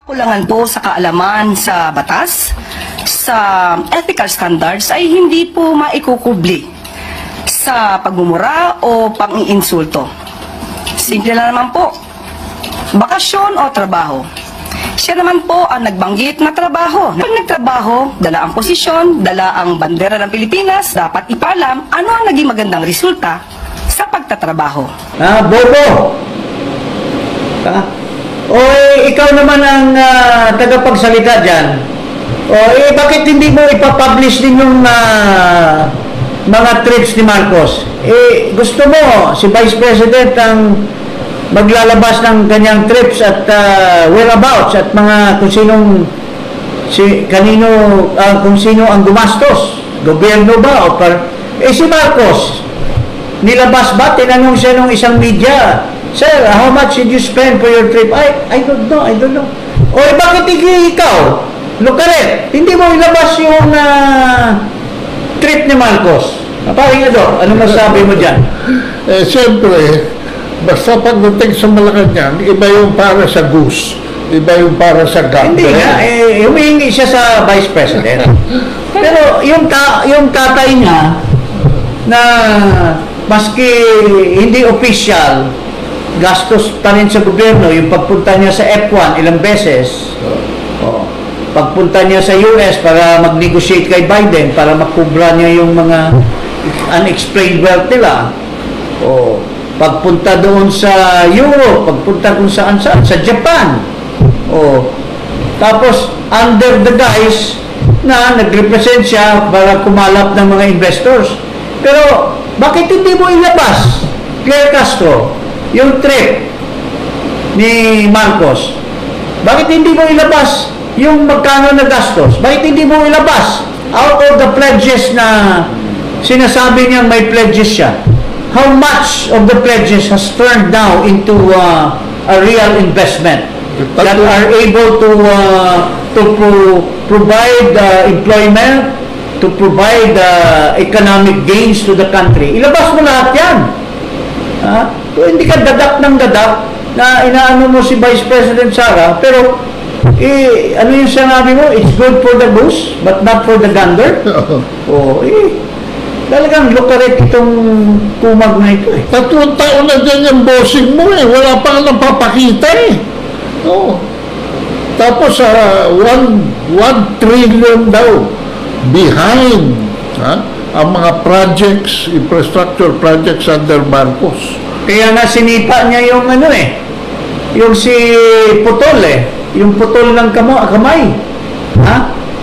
Kulangan po sa kaalaman sa batas, sa ethical standards ay hindi po maikukubli sa pagmumura o pang-iinsulto. Simple na naman po, bakasyon o trabaho. Siya naman po ang nagbanggit na trabaho. Pag nagtrabaho, dala ang posisyon, dala ang bandera ng Pilipinas, dapat ipaalam ano ang naging magandang resulta sa pagtatrabaho. Bobo! O ikaw naman ang tagapagsalita dyan. O bakit hindi mo ipapublish din yung mga trips ni Marcos? Gusto mo si Vice President ang maglalabas ng kanyang trips at whereabouts at mga kung sino ang gumastos, gobyerno ba o si Marcos nilabas ba? Tinanong siya nung isang media, "Sir, how much did you spend for your trip?" I don't know. O bakit ikaw, Lucaret, hindi mo ilabas yung trip ni Marcos? Paring ano masabi mo dyan? Siyempre, basta pagdating sa Malacanang, iba yung para sa goose, iba yung para sa gabi. Hindi nga, humihingi siya sa Vice President. Pero yung tatay niya, na maski hindi official, gastos pa rin sa gobyerno, yung pagpunta niya sa F1 ilang beses, pagpunta niya sa US para mag-negotiate kay Biden, para makubra niya yung mga unexplained wealth nila, pagpunta doon sa Europe, pagpunta kung saan sa Japan, tapos under the guise na nag-represent siya para kumalap ng mga investors. Pero bakit hindi mo ilabas, Claire Castro, yung trip ni Marcos? Bakit hindi mo ilabas yung magkano na gastos? Bakit hindi mo ilabas out of the pledges na sinasabi niyang may pledges siya? How much of the pledges has turned now into a real investment that are able to provide employment, to provide economic gains to the country? Ilabas mo lahat yan. Hindi ka dadak ng dadak na inaano mo si Vice President Sara, pero ano yung sinabi mo? It's good for the goose, but not for the gander. Talagang lukaret itong kumag na ito. 3 taon na dyan yung bossing mo wala pa nga napapakita Tapos 1 trillion daw behind ang mga projects, infrastructure projects under Marcos. Kaya nga sinipa niya yung yung si Putol yung putol ng kamay,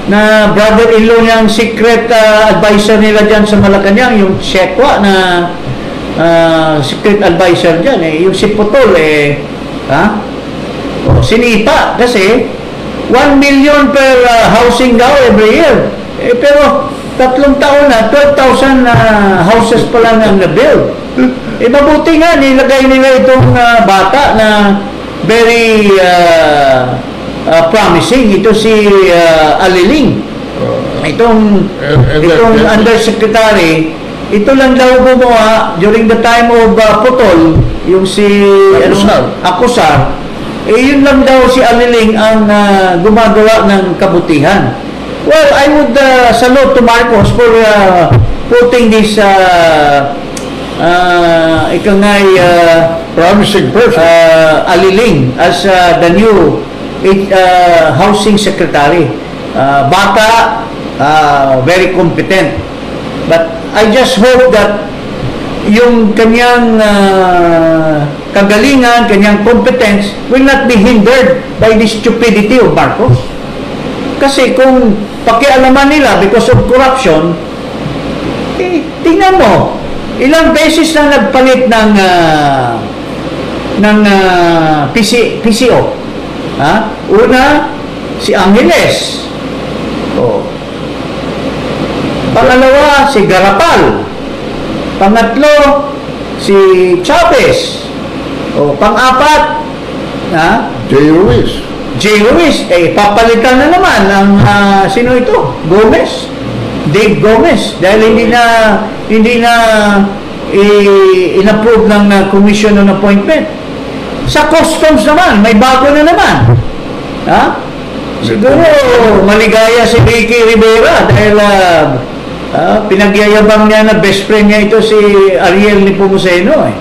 na brother-in-law niyang secret advisor nila dyan sa Malacanang, yung Shekwa na secret advisor dyan, yung si Putol sinipa kasi 1 million per housing daw every year. Pero 3 taon na, 12,000 houses pa lang ang na-build. Mabuti nga, nilagay nila itong bata na very promising. Ito si Aliling. Itong undersecretary, ito lang daw gumawa during the time of Putol, yung si Acosar. Yun lang daw si Aliling ang gumagawa ng kabutihan. Well, I would salute to Marcos for putting this promising person Aliling as the new housing secretary. Bata, very competent. But I just hope that yung kanyang kagalingan, kanyang competence will not be hindered by the stupidity of Marcos. Kasi kung pakialaman nila because of corruption, tingnan mo, ilang beses na nagpalit ng PCO. Una, si Angeles. Pangalawa, si Garapal. Pangatlo, si Chavez. Pang-apat, J. Ruiz. Papalitan na naman ng sino ito? Gomez. Dave Gomez. Dahil hindi na in-approve ng commission on appointment. Sa customs naman, may bago na naman. Ha? Siguro maligaya si Ricky Rivera dahil pinagyayabang niya na best friend niya ito si Ariel Nepomuceno eh.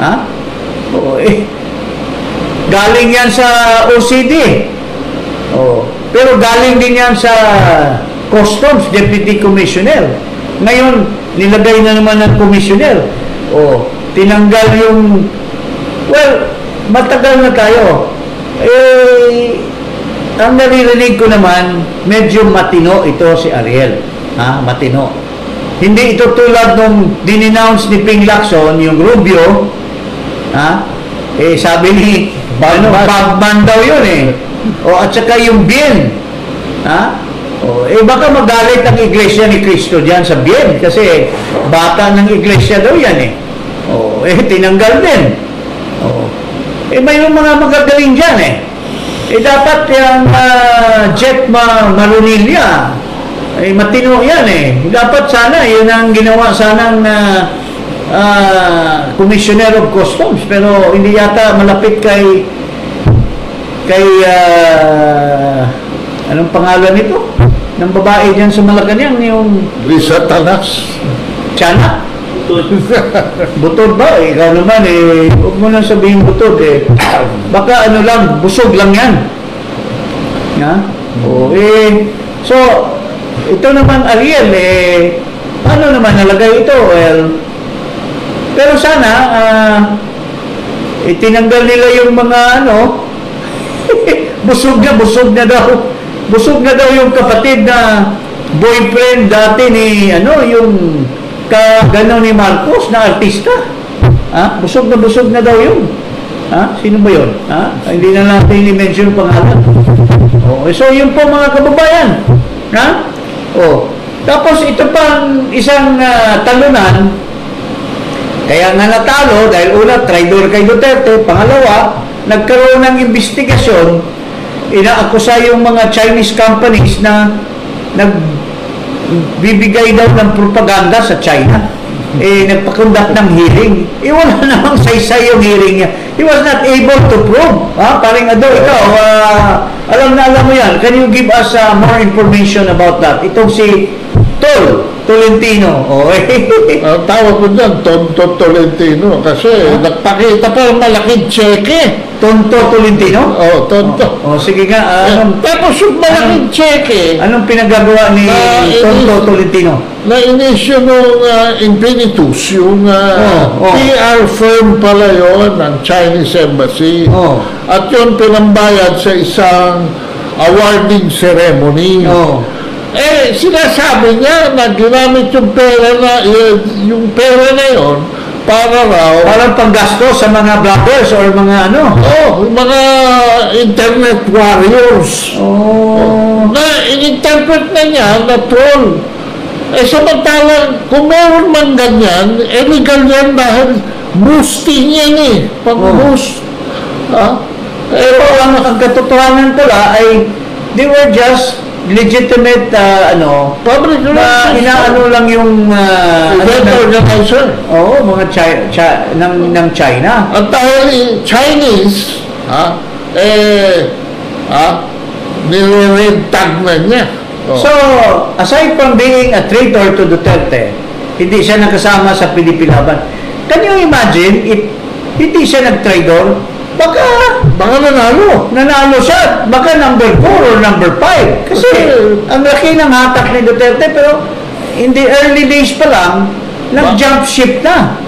Ha? Oo, galing yan sa OCD. Oh, pero galing din yan sa Customs Deputy Commissioner. Ngayon, nilagay na naman ng Commissioner. Oh, tinanggal yung matagal na tayo. Ang naririnig ko naman, medyo matino ito si Ariel. Ha? Matino. Hindi ito tulad nung dininounce ni Ping Lacson, yung Rubio. Ha? Sabi ni Bagman daw yun eh. At saka yung Bien. Ha? Baka magalit ang Iglesia ni Cristo dyan sa Bien kasi bata ng Iglesia daw yan eh. Tinanggal din. Mayroong mga magagaling dyan eh. Dapat yung Jeff Marunilla, matino yan eh. Dapat sana, yun ang ginawa sanang Commissioner of Customs. Pero hindi yata malapit kay anong pangalan nito? Ng babae dyan sa Malacanang, yung Risa Tanas. Tiana? Butod ba? Ikaw naman huwag mo nang sabihin butod eh. Baka ano lang, busog lang yan. Ha? So, ito naman Ariel paano naman nalagay ito? Pero sana itinanggal nila yung mga busog na daw yung kapatid na boyfriend dati ni yung gano'n ni Marcos na artista. Busog na daw yun. Sino ba yun? Hindi na natin i-mention pangalan. So yun po mga kababayan. Tapos ito pang isang talunan. Kaya nga natalo dahil una, traidor kay Duterte. Pangalawa, nagkaroon ng investigasyon. Inaakusa yung mga Chinese companies na nagbibigay daw ng propaganda sa China. Nagpakonduct ng hearing. Wala namang saysay yung hearing niya. He was not able to prove. Paring ikaw, alam mo yan. Can you give us more information about that? Itong si Tolentino. Tawag ko dyan, Tonto Tolentino. Kasi nagpakita pa ng malaking cheque. Tonto Tolentino? Tonto. Sige nga. Tapos yung malaking cheque. Anong pinagagawa ni Tonto Tolentino? Na-inisyo nung Infinitus, yung PR firm pala yun ng Chinese Embassy. At yun pinambayad sa isang awarding ceremony. Sinasabi niya na ginamit yung pera na yun para raw parang panggasto sa mga bloggers or mga mga internet warriors. Na in-interpret na niya na troll. Samantalang kung meron man ganyan, legal yan dahil boosting yan pag-boost. Pero ang katotohanan pala ay they were just legitimate public relations. Inaano lang yung event organizer. Mga ng China. At dahil Chinese, nire-red tag na niya. So, aside from being a traitor to Duterte, hindi siya nakasama sa Pilipilaban. Can you imagine if hindi siya nag-traitor? Baka nanalo siya. Baka number 4 or number 5. Kasi ang laki ng hatak ni Duterte, pero in the early days pa lang, nag-jump ship na.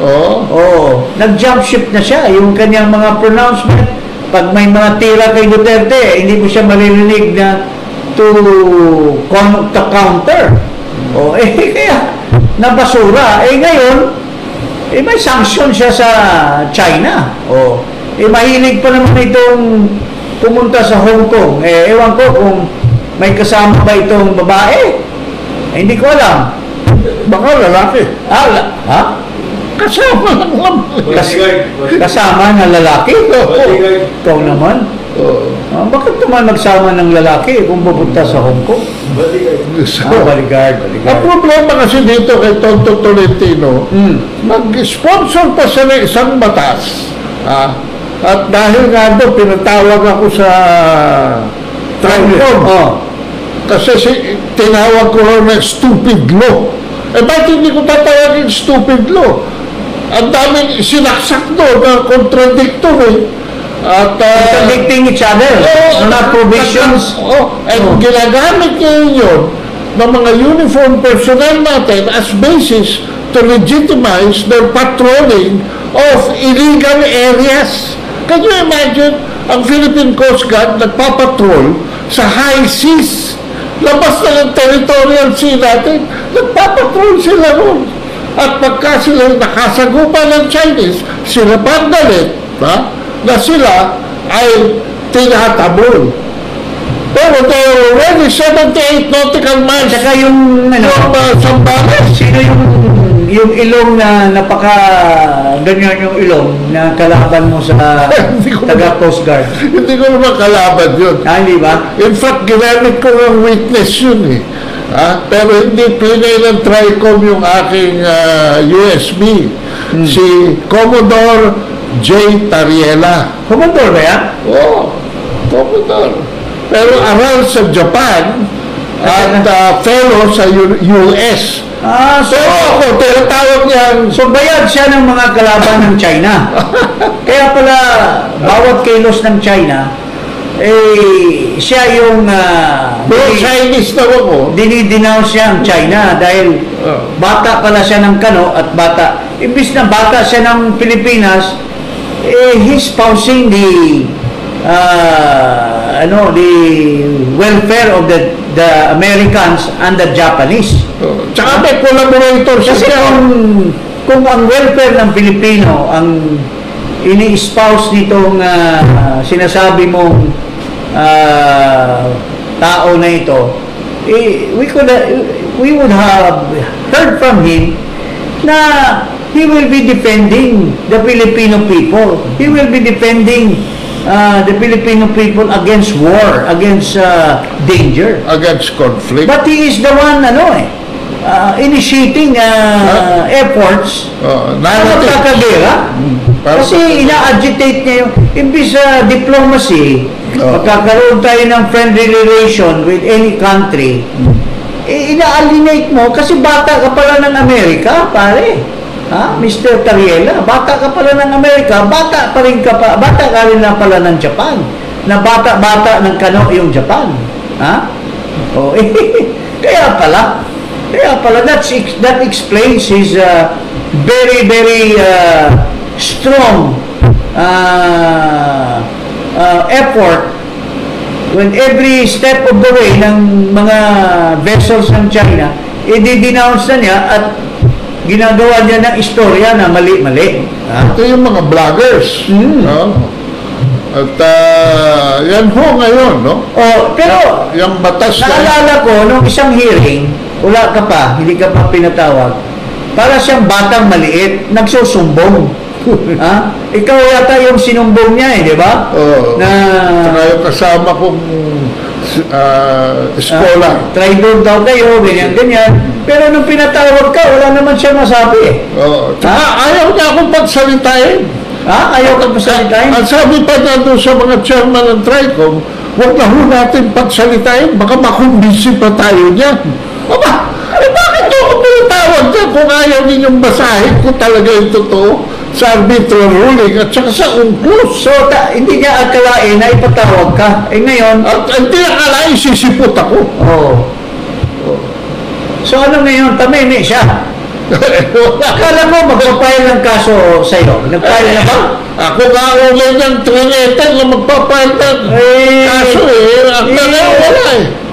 Nag-jump ship na siya. Yung kanyang mga pronouncement, pag may mga tira kay Duterte, hindi mo siya maririnig na to counter. Kaya nabasura. Ngayon, may sanction siya sa China. Mahilig pa naman itong pumunta sa Hong Kong. Ewan ko kung may kasama ba itong babae. Hindi ko alam. Baka lalaki. Kasama lang. Kasama na lalaki? Ikaw naman. Bakit naman nagsama ng lalaki kung pupunta sa Hong Kong? Bodyguard. Ang problema kasi dito kay Tonto Tolentino, nag-sponsor pa siya ng isang batas. At dahil nga doon, pinatawag ako sa TRICOM. Oh. Kasi tinawag ko lang na stupid law. Eh, bakit hindi ko tatawagin stupid law? Ang daming sinaksak doon na contradictory. At, Contradicting each other. Mga provisions. Ginagamit ngayon yun ng mga uniform personnel natin as basis to legitimize their patrolling of illegal areas. Can you imagine, ang Philippine Coast Guard nagpapatrol sa high seas. Labas na ng territorial sea natin, nagpapatrol sila ron. At pagka sila nakasagupa ng Chinese, sila pa galit, na sila ay tinatabol. Pero there are already 78 nautical miles. Saka yung, Sambales. sino yung ilong na ganyan yung ilong na kalaban mo sa Hindi ko taga Coast Guard. Hindi ko naman kalaban yun. Hindi ba? In fact, ginamit ko ng witness yun eh. Pero hindi pinay ng TRICOM yung aking USB. Si Commodore J. Tariela. Commodore ba yan? Oo, Commodore. Pero aral sa Japan at fellow sa US. So, So ako, tinatawag niyang so bayad siya ng mga kalaban ng China. Kaya pala, bawat kilos ng China, siya yung Chinese na ako. dinidenounce siya ang China dahil bata pala siya ng Kano at bata. Imbis na bata siya ng Pilipinas, he's espousing the welfare of the Americans and the Japanese. Tsaka may collaborator Kasi siya. kung ang welfare ng Pilipino ang ini-espouse nitong sinasabi mong tao na ito, we would have heard from him na he will be defending the Filipino people. He will be defending the Filipino people against war, against danger. Against conflict. But he is the one, initiating efforts na Narrative. magkakagera. Parang- Kasi ina-agitate niya yung, imbis sa diplomacy, magkakaroon tayo ng friendly relation with any country, ina-alienate mo kasi bata ka pala ng Amerika, pare. Mr. Tariela, bata ka pala ng Amerika, bata ka rin na pala ng Japan. Na bata-bata ng Kano yung Japan. Kaya pala, that explains his very, very strong effort when every step of the way ng mga vessels ng China, i-denounce na niya at ginagawa niya ng istorya na mali-mali. Ito yung mga vloggers. At yan ho ngayon, no? Pero Yung batas na naalala ko, nung isang hearing, wala ka pa, hindi ka pa pinatawag, para siyang batang maliit, nagsusumbong. Ikaw yata yung sinumbong niya di ba? Na saka yung kasama kong eskola. traitor daw kayo, ganyan. Pero nung pinatawag ka, wala naman siya masabi. Ayaw niya akong pagsalitain. Ayaw ka pasalitain? Ang sabi pa na doon sa mga chairman ng TRICOM, huwag na ho natin pagsalitain, baka makumbisi pa tayo niyan. Bakit ako pinatawag ka kung ayaw ninyong basahin kung talaga yung totoo sa arbitral ruling at saka sa UNCLOS? So, hindi niya akalain na ipatawag ka. Ngayon, At hindi akalain sisipot ako. So, ano ngayon? Tamimi siya. Akala mo, magpapile ng kaso sa'yo. Nagpile na ba? Ako nga ulit ng Trinidad na magpapile ng kaso wala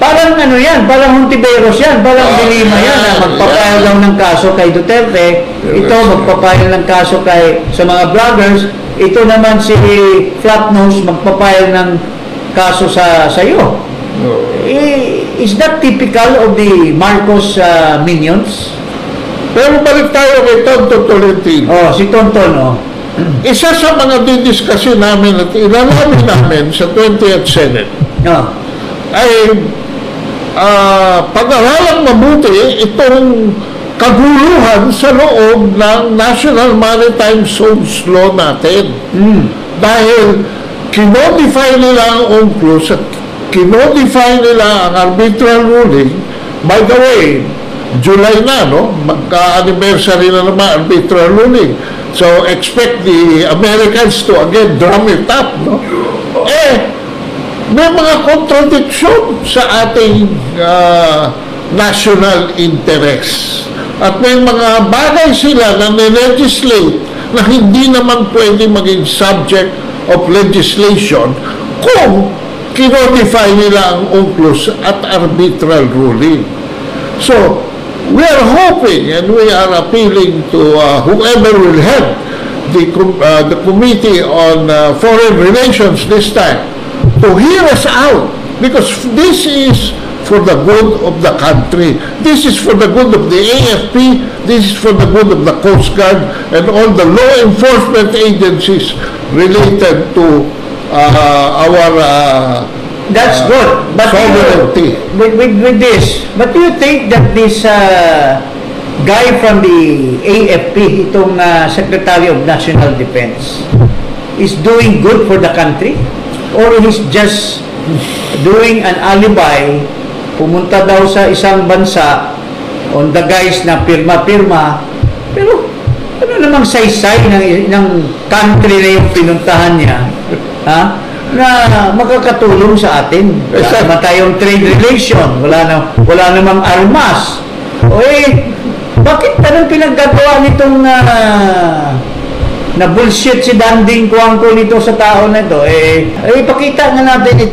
Parang yan, parang Hontiveros yan, parang Dilima yan, na magpapile lang ng kaso kay Duterte, ito magpapile ng kaso sa mga vloggers, ito naman si Flatnose magpapile ng kaso sa iyo. Is that typical of the Marcos minions? Pero balik tayo kay Tonto Tolentino. Si Tonton, Isa sa mga didiskusyon namin at inalamin namin sa 20th Senate ay pag-aralang mabuti itong kaguluhan sa loob ng National Maritime Zones Law natin. Dahil kinodify nila ang UNCLOS at kinodify nila ang arbitral ruling. By the way, July na, no? Magka-anniversary na naman arbitral ruling. So, expect the Americans to again drum it up, no? May mga contradiction sa ating national interest. At may mga bagay sila na nilegislate na hindi naman pwede maging subject of legislation kung kinodify nila ang UNCLOS at arbitral ruling. So, we are hoping and we are appealing to whoever will head the Committee on Foreign Relations this time to hear us out, because this is for the good of the country. This is for the good of the AFP. This is for the good of the Coast Guard and all the law enforcement agencies related to our That's good. But sovereignty. with this, but do you think that this guy from the AFP, itong Secretary of National Defense, is doing good for the country? Or he's just doing an alibi, pumunta daw sa isang bansa on the guise na pirma-pirma, pero ano namang saysay ng country na yung pinuntahan niya, ha? Na makakatulong sa atin. Wala naman tayong trade relation, wala namang armas. Bakit anong pinaggagawa nitong na bullshit si Danding Kuangko nito sa tao na ito? Ipakita nga natin ito.